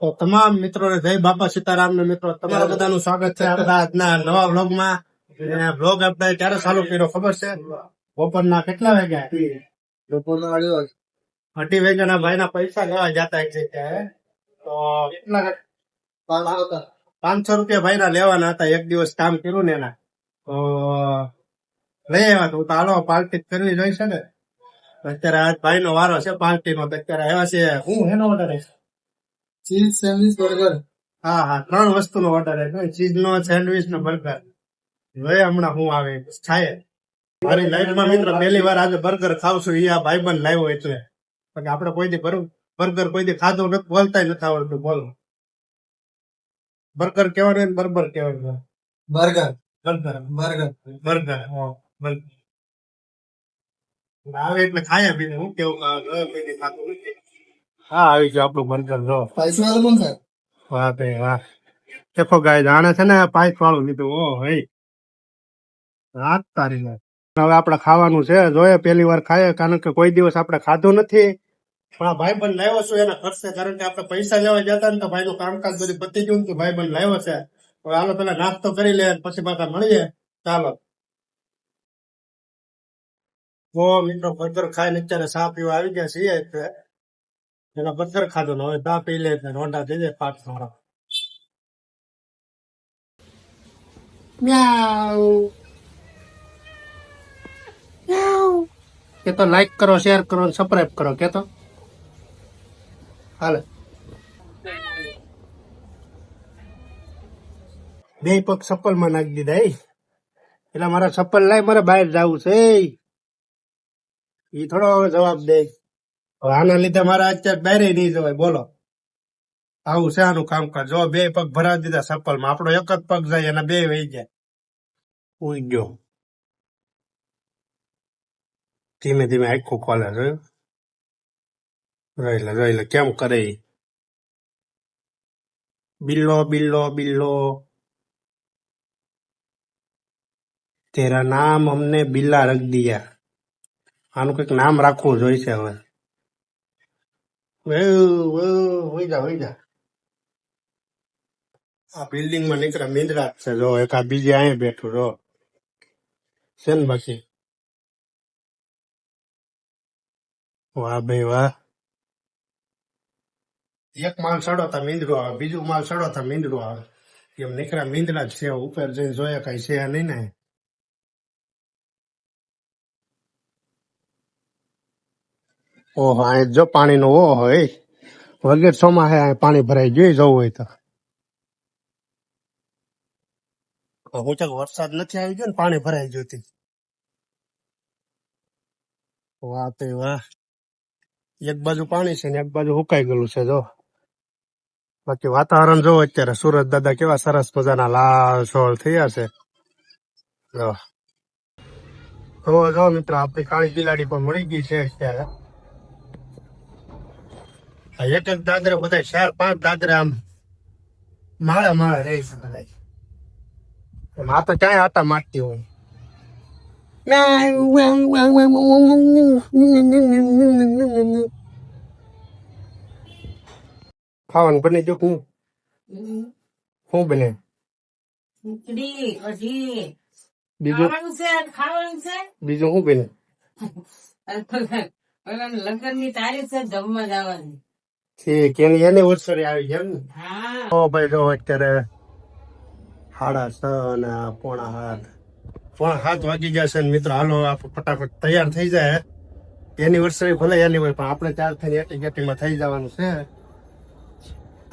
તો તમામ મિત્રોને જય બાપા સીતારામ ને મિત્રો તમારા બધાનું સ્વાગત છે આપણા આજના નવા વ્લોગમાં. વ્લોગ આપણે ક્યારે ચાલુ કર્યો ખબર છે? બપોરના કેટલા વાગ્યા? બપોરના 2:30 2:30 વાગ્યાના ભાઈના પૈસા લેવા જતા છે ત્યારે. તો કેટલા 500 રૂપિયા ભાઈના લેવાના હતા. એક દિવસ કામ કર્યું ને એના તો લઈ આવ્યા. તો હાલો પાર્ટી કરવી જોઈશે ને. અત્યારે આજ ભાઈનો વારો છે પાર્ટીનો. અત્યારે આવ્યા છે. હું એનો ઓર્ડર છે? Cheese sandwich burger. હા હા, 3 વસ્તુનો ઓર્ડર છે: ચીઝ નો, સેન્ડવિચ નો, બર્ગર. હવે હમણાં હું આવે થાય. મારી લાઈફમાં મિત્ર પહેલી વાર આજે બર્ગર ખાવ છું. એ આ ભાઈબંધ લાવ્યો એટલે. આપણે કોઈ દી બર્ગર કોઈ દી ખાધું નથી, બોલતા નથી આવડતું. બોલો બર્ગર કેવાનું, બર્ગર કેવાનું? બર્ગર બર્ગર બર્ગર બર્ગર આવે એટલે ખાયા પીને હું કેવું કોઈ દી ખાતું નથી. હા, આવી ગયો આપણું બર્ગર. જો પૈસા વાળું કોણ છે? વાહ ભાઈ વાહ. દેખો ગાય જાણે છે ને પાઇપ વાળું લીધું. ઓ હઈ રાત તારી ને. હવે આપણે ખાવાનું છે. જોઈએ પહેલી વાર ખાઈએ, કારણ કે કોઈ દિવસ આપણે ખાધું નથી. પણ આ ભાઈબંધ લાવ્યો છું એના ખર્ચે, કારણ કે આપણે પૈસા લેવા જતા ને તો ભાઈનું કામકાજ બધું પતી ગયું કે ભાઈબંધ લાવ્યો છે. હવે હાલો પેલા નાસ્તો કરી લે, પછી પાછા મળીએ. ચાલો. ઓ મિત્રો બર્ગર ખાઈને અત્યારે ચા પીવા આવી ગયા છીએ. એના બર્ગર ખાધો ને હવે ચા પી લે, રોંડા થઈ જાય પાક મારો. કે તો લાઈક કરો, શેર કરો, સબસ્ક્રાઇબ કરો. કે તો હાલે. બે પગ ચપ્પલ માં નાખી દીધા. એટલે મારા ચપ્પલ લાય, મારે બહાર જવું છે. એ થોડો હવે જવાબ દે. હવે આના લીધે મારા અત્યારે બહાર નહીં જવાય. બોલો આવું છે આનું કામકાજ. જો બે પગ ભરાવી દીધા ચપ્પલમાં. આપણો એક જ પગ જાય, એના બે વહી જાય. ઉઈ ગયો. ધીમે ધીમે આખું ખોલે. જોયું? જોઈ લે કેમ કરે. બિલ્લો બિલ્લો બિલ્લો, તેરા નામ અમને બિલ્લા રખ દિયા. આનું કઈક નામ રાખવું જોઈશે હવે. હોઈ જા. આ બિલ્ડિંગ માં નીકળ્યા મીંદડા છે. જો એક આ બીજે અહીંયા બેઠું. જો છે ને બાકી. વાહ ભાઈ વાહ. એક માલ ચડો તો મીંદડું આવે, બીજું માલ ચડો તો મીંદડું આવે. એમ નીકળ્યા મીંદડા જ છે. ઉપર જઈને જોયા કઈ છે નહીં ને. ઓહો, આ જો પાણી નો ઓહો વગેરે સોમાં હે પાણી ભરાઈ ગયું. જવું હોય તો હું ચાક વરસાદ નથી આવી ગયો ને પાણી ભરાઈ ગયું હતું. વાહ તે વાહ. એક બાજુ પાણી છે ને એક બાજુ સુકાઈ ગયેલું છે. જો બાકી વાતાવરણ જો અત્યારે સુરત દાદા કેવા સરસ મજાના લાલ છોડ થયા છે. જો મિત્ર આપણી કાળી બિલાડી પણ મળી ગઈ છે અત્યારે. એક એક દાદરે બધા 4-5 દાદરે આમ માળે માળે રહી છે બધા. આ તો ક્યાંય આટા મારતી હોય. ખાવાનું બની જો. હું બને બીજું બીજું શું બને? લગ્ન ની તારીખ છે, જમવા જવાની. ઠીક, એની એનિવર્સરી આવી છે એમ ને? ઓ ભાઈ જો અત્યારે 6:30 અને 6:45 વાગી ગયા છે ને મિત્રો. હાલો આપણે ફટાફટ તૈયાર થઈ જાય. એનિવર્સરી ભલે એની હોય, પણ આપણે 4 થઈને એટી ગેટીમાં થઈ જવાનું છે.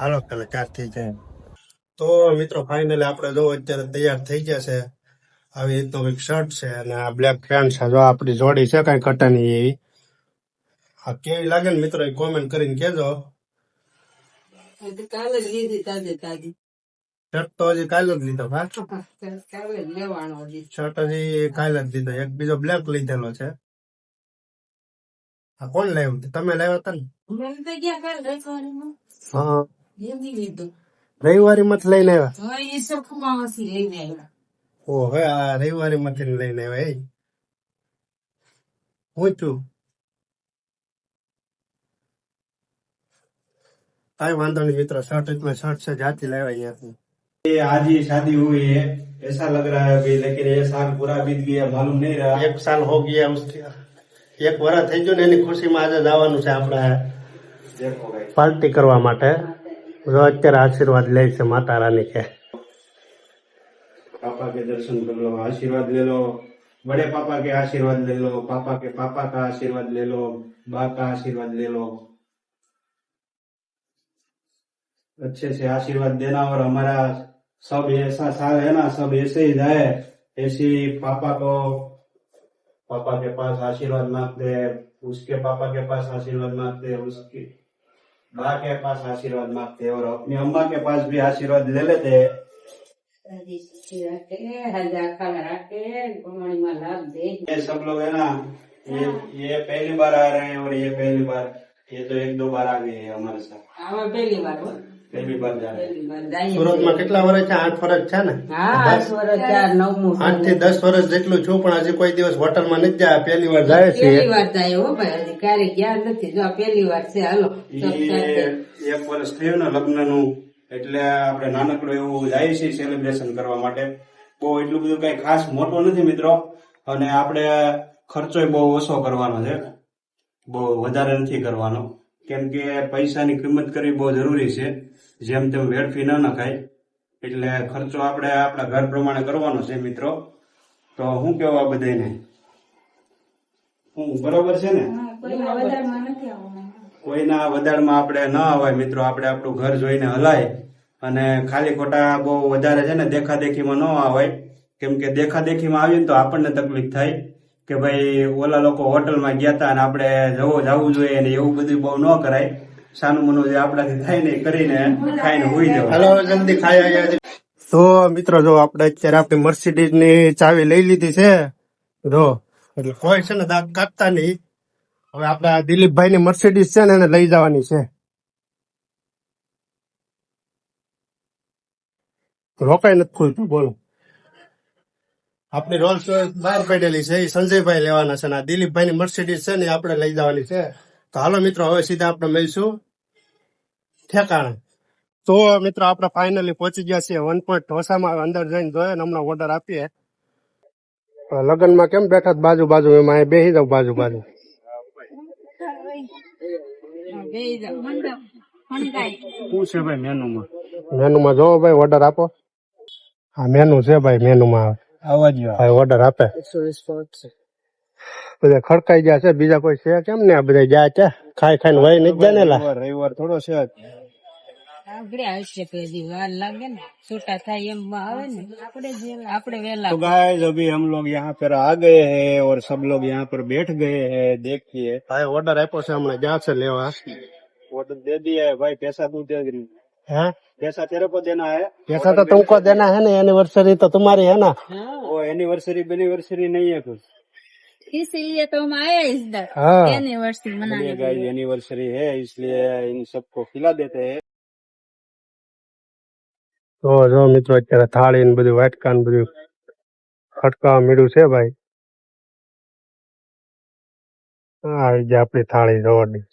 હાલો પેલા 4 થઈ જાય. તો મિત્રો ફાઇનલી આપણે જો અત્યારે તૈયાર થઈ ગયા છે. આવી રીતનો એક શર્ટ છે અને આ બ્લેક પેન્ટ છે. જો આપણી જોડી છે કઈ કટની એવી. આ કેવી લાગે ને મિત્રો, કોમેન્ટ કરીને કેજો. કાલે જ લીધી તાજી. શર્ટ તો હજી કાલે જ લીધો. કાલે જ લેવાનો હજી. શર્ટ હજી કાલે જ લીધો. એક બીજો બ્લેક લીધેલો છે. આ કોણ લાવ્યું? તમે લાવ્યા હતા ને? મને તો ગયા કાલે રસવાડીમાં. હા, એમની લીધું. રવિવારી માંથી લઈને આવ્યા. હવે એ સખુમાંથી લઈને આવ્યા. ઓ હે, આ રવિવારી માંથી લઈને આવ્યા. હું છું काई वांधो नहीं मित्र, शर्ट इतने शर्ट से जाती लेवा यहाँ से। ये आज ही शादी हुई है, ऐसा लग रहा है अभी, लेकिन ये साल पूरा बीत गया, मालूम नहीं रहा। एक साल हो गया उसके, एक વર્ષ થઈ ગયું ને એની ખુશીમાં આજે જવાનું છે આપણે देखो भाई, પાર્ટી કરવા માટે. જો અત્યારે આશીર્વાદ લે છે માતા રાની કે. पापा के दर्शन कर लो, आशीर्वाद ले लो, बड़े पापा के आशीर्वाद ले लो, पापा के पापा का आशीर्वाद ले लो, बा का आशीर्वाद ले लो, अच्छे से आशीर्वाद देना। और हमारा सब ऐसा साल है ना, सब ऐसे ही जाए, ऐसी पापा को, पापा के पास आशीर्वाद मांगते, उसके पापा के पास आशीर्वाद मांगते, उसकी बा के पास आशीर्वाद मांगते, और अपनी अम्मा के पास भी आशीर्वाद ले लेते हैं। हजार कलर के घुमड़ी में लाभ दे ये सब लोग है ना, ये पहली बार आ रहे हैं, और ये पहली बार, ये तो एक दो बार आ गए हैं हमारे साथ, आवा पहली बार हो पहली बार जा रहे हैं। पहली बार जाइए સુરતમાં કેટલા વર્ષ છે? 8 વર્ષ છે ને? हाँ 8 વર્ષ 4 9 8 થી 10 વર્ષ જેટલું છું, પણ હજી કોઈ દિવસ હોટલમાં નથી ગયા. પહેલી વાર જાય છે. પહેલી વાર જાય હો ભાઈ હજી ક્યારે ગયા નથી જો આ પહેલી વાર છે હાલો એ એક વર્ષ થયું ને લગ્નનું, એટલે આપણે નાનકડું એવું જાય છે સેલિબ્રેશન કરવા માટે. બહુ એટલું બધું કઈ ખાસ મોટું નથી મિત્રો, અને આપણે ખર્ચો બહુ ઓછો કરવાનો છે, બહુ વધારે નથી કરવાનો, કેમ કે પૈસાની કિંમત કરવી બહુ જરૂરી છે. જેમ તેમ વેડફી ન નખાય, એટલે ખર્ચો આપણે આપણા ઘર પ્રમાણે કરવાનો છે મિત્રો. તો હું કેવું આ બધાને, હું બરોબર છે ને? કોઈના વધારમાં આપણે ન અવાય મિત્રો, આપણે આપણું ઘર જોઈને હલાય, અને ખાલી ખોટા બહુ વધારે છે ને દેખાદેખીમાં ન આવાય, કેમ કે દેખાદેખીમાં આવીએ ને તો આપણને તકલીફ થાય કે ભાઈ ઓલા લોકો હોટલમાં ગયા હતા અને આપણે જવું જોઈએ, ને એવું બધું બહુ ન કરાય. સાનું મનું જે આપણાથી થાય ને એ કરીને ખાઈને હોઈ જવાય. હાલો જલ્દી ખાઈ આવ્યા. તો મિત્રો જો આપણે અત્યારે આપણી મર્સિડીઝ ની ચાવી લઈ લીધી છે. જો એટલે કોઈ છે ને દાંત કાપતા નહીં. હવે આપડા દિલીપભાઈ ની મર્સિડીઝ છે ને એને લઈ જવાની છે. રોકાઈ નથી ખુલતું બોલો. આપણી રોલ્સ રોયસ બહાર પડેલી છે, એ સંજયભાઈ લેવાના છે, ને આ દિલીપભાઈ ની મર્સિડીઝ છે ને એ આપણે લઈ જવાની છે. તો હાલો મિત્રો હવે સીધા આપણે મળીશું ઠેકાણે. તો મિત્રો આપણે ફાઇનલી પહોંચી ગયા છીએ 1 પોઈન્ટ ઢોસામાં. અંદર જઈને જોઈએ ને હમણાં ઓર્ડર આપીએ. લગ્નમાં કેમ બેઠા બાજુ બાજુ, એમાં અહીં બેસી જાવ બાજુ બાજુ. શું છે ભાઈ મેનુમાં? મેનુમાં જોવો ભાઈ, ઓર્ડર આપો. હા મેનુ છે ભાઈ, મેનુમાં આવવા જ ભાઈ ઓર્ડર આપે. બધા ખડકાઈ ગયા છે, બીજા કોઈ છે કેમ ને? આ બધા ગયા છે ખાઈ ખાઈને વહી નથી જાય ને લા. રવિવાર થોડો છે. આગળ આવશે તો હજી વાર લાગે ને છૂટા થાય એમ આવે ને આપણે વેલા तो गाइस अभी हम लोग यहाँ पर आ गए हैं, और सब लोग यहाँ पर बैठ गए हैं. देखिए ભાઈ ઓર્ડર આપ્યો છે, હમણાં ગયા છે લેવા. ऑर्डर दे दिया है भाई, पैसा तू दे, है पैसा तेरे को देना है. पैसा तो तुमको देना है ना, एनिवर्सरी तो तुम्हारी है ना. वो एनिवर्सरी नहीं है कुछ, इसीलिए तो हम आए इस बार हाँ एनिवर्सरी मनाने गाइस एनिवर्सरी है, इसलिए इन सबको खिला देते हैं. તો જો મિત્રો અત્યારે થાળી ને બધું વાટકા ને બધું ખટકાવા મળ્યું છે ભાઈ. હા આવી ગયા આપણી થાળી જોવાની.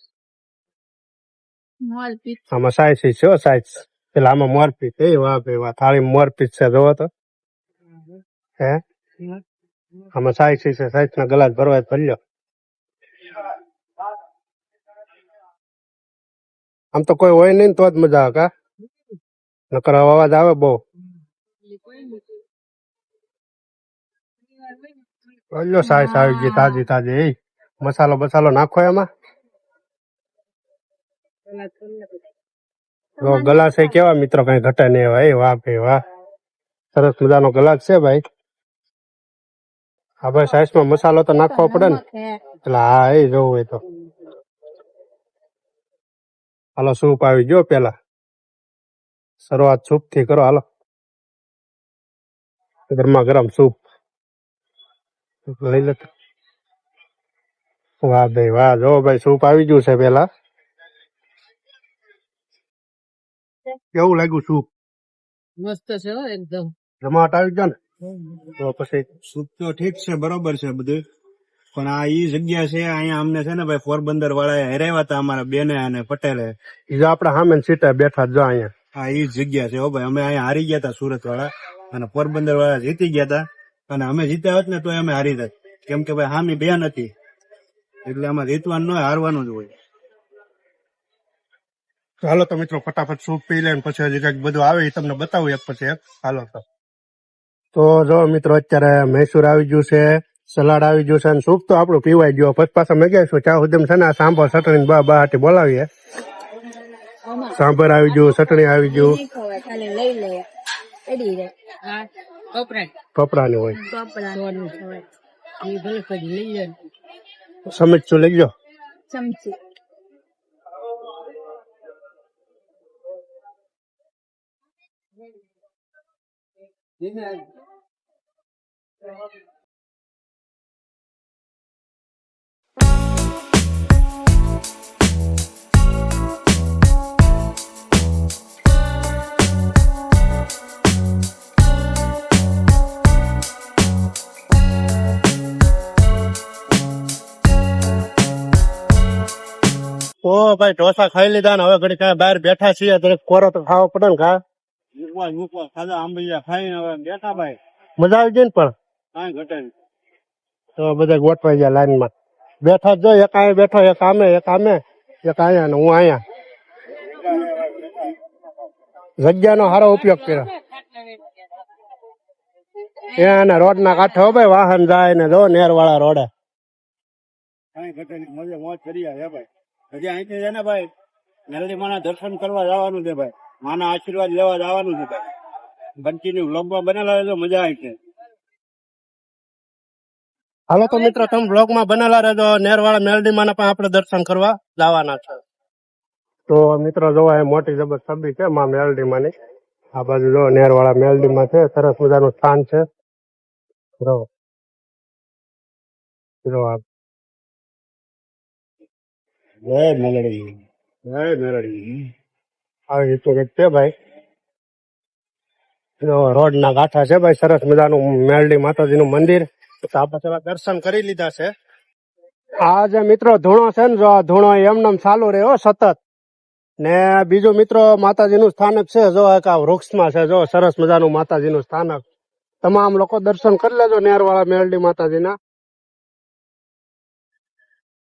मॉल पीस આમાં સાઈઝ છે સાઈઝ. પેલા આમાં મોરપીસ. એ વાહ ભાઈ વાહ, થાળી મોરપીસ છે જોવો તો. હે આમાં સાઈઝ છે, સાઈઝ ના ગ્લાસ ભરવા ભરી લો. આમ તો કોઈ હોય નહીં ને તો જ મજા આવે કા, નકર અવાજ આવે બહુ. બોલો સાઈઝ આવી ગઈ તાજી તાજી. એ મસાલો બસાલો નાખો એમાં. જો ગ્લાસ એ કેવા મિત્રો કઈ ઘટે નહીં એવા. એ વાહ ભાઈ વાહ, સરસ મજાનો ગ્લાસ છે ભાઈ. હા ભાઈ સાઈઝ માં મસાલો તો નાખવો પડે ને. એટલે હા એ જોવું હોય તો હાલો સૂપ આવી ગયો. પેલા શરૂઆત સૂપ થી કરો હાલો. ગરમા ગરમ સૂપ લઈ લે. વાહ ભાઈ વાહ, જો ભાઈ સૂપ આવી ગયું છે. પેલા કેવું લાગ્યું સૂપ? मस्त છે હો એકદમ જમાવટ આવી ગયો ને. તો પછી सूप तो ठीक से बराबर से બધું, પણ આ ઈ જગ્યા છે અહીંયા અમને છે ને ભાઈ પોરબંદર વાળા હરાવ્યા હતા અમારા બેને અને પટેલે. ઈ જો આપણે સામે સીટે બેઠા જો અહીંયા. હા ઈ જગ્યા છે હો ભાઈ. અમે અહીંયા હારી ગયા હતા સુરત વાળા અને પોરબંદર વાળા જીતી ગયા હતા. અને અમે જીત્યા હોત ને તો અમે હારી જાત, કેમ કે ભાઈ હામી બેન હતી એટલે આમાં જીતવાનું ન હોય, હારવાનું જ હોય. હાલો તો મિત્રો ફટાફટ સૂપ પી લે પછી હજી કઈક બધું આવે એ તમને બતાવું એક પછી એક. હાલો તો જો મિત્રો અત્યારે મૈસૂર આવી ગયું છે, સલાડ આવી ગયું છે અને સૂપ તો આપણું પીવાઈ ગયો. પછી પાછા મેં ગયા છું ચા સુધી છે ને આ સાંભર ચટણી બા હાટી બોલાવીએ. સાંભર આવી ગયું, ચટણી આવી ગયું, ખાલી લઈ લે એડી રે હા કપડાની હોય. કપડાનું ખવાય એ ભલે કદી લઈ લે સમજશું લઈ જાઓ. ચમચી ઓ ભાઈ ઢોસા ખાઈ લીધા ને હવે ઘડી કાંઈ બહાર બેઠા છીએ તો કોરો તો ખાવો પડે ને. ખા મૂકવા ખાધા આંબલિયા ખાઈને હવે બેઠા ભાઈ. મજા આવી ગઈ ને પણ કાંઈ ઘટે નહીં. તો બધા ગોઠવાઈ ગયા લાઈનમાં બેઠા. જો એક અહીંયા બેઠો, એક આમે, એક અહીંયા ને હું અહીંયા. જગ્યાનો સારો ઉપયોગ કર્યો. એના રોડ ના કાંઠે હો ભાઈ વાહન જાય ને જો નેર વાળા રોડે. કાંઈ ઘટે નહીં. મજે મોજ કરી હે ભાઈ. હજી અહીંથી છે ને ભાઈ મેલડી માના દર્શન કરવા જવાનું છે ભાઈ. માના આશીર્વાદ લેવા જવાનું છે ભાઈ. કન્ટિન્યુ બ્લોગમાં બનેલા રહેજો, મજા આવી છે. હાલો તો મિત્રો તમે બ્લોગ માં બનેલા રહેજો. નેરવાળા મેલડી માં પણ આપણે દર્શન કરવા જવાના છે. તો મિત્રો જોવા એ મોટી જબર છબી છે માં મેલડી માં ની. આ બાજુ જો નેરવાળા મેલડી માં છે, સરસ મજાનું સ્થાન છે. જો જય મેલડી, જય મેલડી. આવી રીતનું કંઈક છે ભાઈ. રોડ ના ગાંઠા છે ભાઈ, સરસ મજાનું મેલડી માતાજી નું મંદિર. તો આપણે પેલા દર્શન કરી લીધા છે. આ જે મિત્રો ધૂણો છે ને, જો આ ધૂણો એમનેમ ચાલુ રહ્યો સતત. ને બીજું મિત્રો માતાજી નું સ્થાનક છે, જો એક આ વૃક્ષમાં છે, જો સરસ મજાનું માતાજી નું સ્થાનક. તમામ લોકો દર્શન કરી લેજો નેરવાળા મેલડી માતાજીના.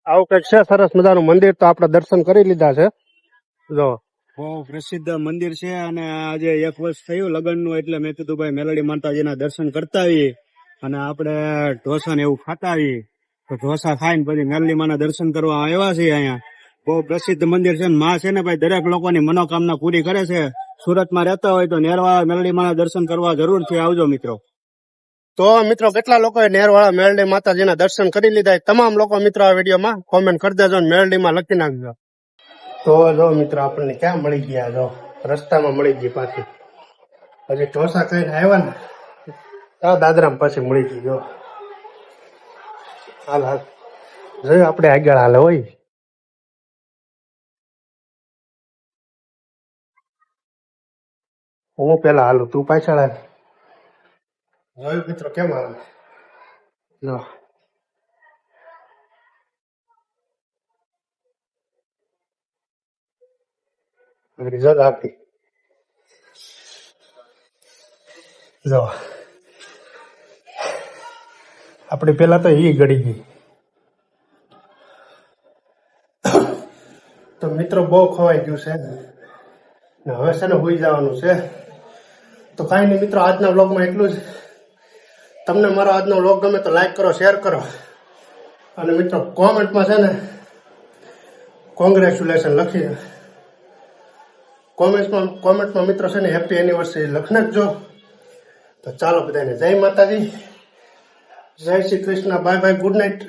આવું કઈક છે સરસ મજાનું મંદિર, તો આપણે દર્શન કરી લીધા છે. જો બહુ પ્રસિદ્ધ મંદિર છે અને આજે 1 વર્ષ થયું લગ્નનું, એટલે મેં કીધું ભાઈ મેલડી માતાજીના દર્શન કરતા આવીએ અને આપણે ઢોસા ને એવું ખાતા આવીએ. તો ઢોસા ખાઈને પછી મેલડી માના દર્શન કરવા આવ્યા છીએ. અહીંયા બહુ પ્રસિદ્ધ મંદિર છે. માં છે ને ભાઈ દરેક લોકોની મનોકામના પૂરી કરે છે. સુરતમાં રહેતા હોય તો નેરવાળા મેલડી માના દર્શન કરવા જરૂરથી આવજો મિત્રો. તો મિત્રો કેટલા લોકોએ નેરવાળા મેલડી માતાજીના દર્શન કરી લીધા, તમામ લોકો મિત્રો આ વિડીયોમાં કોમેન્ટ કરી દેજો ને મેલડીમાં લખી નાખજો. તો જો મિત્રો આપણને ક્યાં મળી ગયા, જો રસ્તામાં મળી ગઈ પાછી. હજી ઢોસા ખાઈને આવ્યા ને દાદરામાં પાછી મળી ગઈ. જો હાલ જોયું આપણે આગળ હાલે હોય. હું પેલા હાલું, તું પાછળ હાલ. જોયું મિત્રો કેમ હાલે. જો રિઝલ્ટ આપી. જો આપડી પેલા તો ઈ ગળી ગઈ. તો મિત્રો બહુ ખવાઈ ગયું છે ને હવે છે ને હોઈ જવાનું છે. તો કાંઈ નહીં મિત્રો, આજના વ્લોગમાં એટલું જ. તમને મારો આજનો વ્લોગ ગમે તો લાઈક કરો, શેર કરો અને મિત્રો કોમેન્ટમાં છે ને કોંગ્રેચ્યુલેશન લખી. કોમેન્ટમાં મિત્રો છે ને હેપી એનિવર્સરી લખી નાખજો. તો ચાલો બધાને જય માતાજી, જય Shri Krishna, bye bye, good night.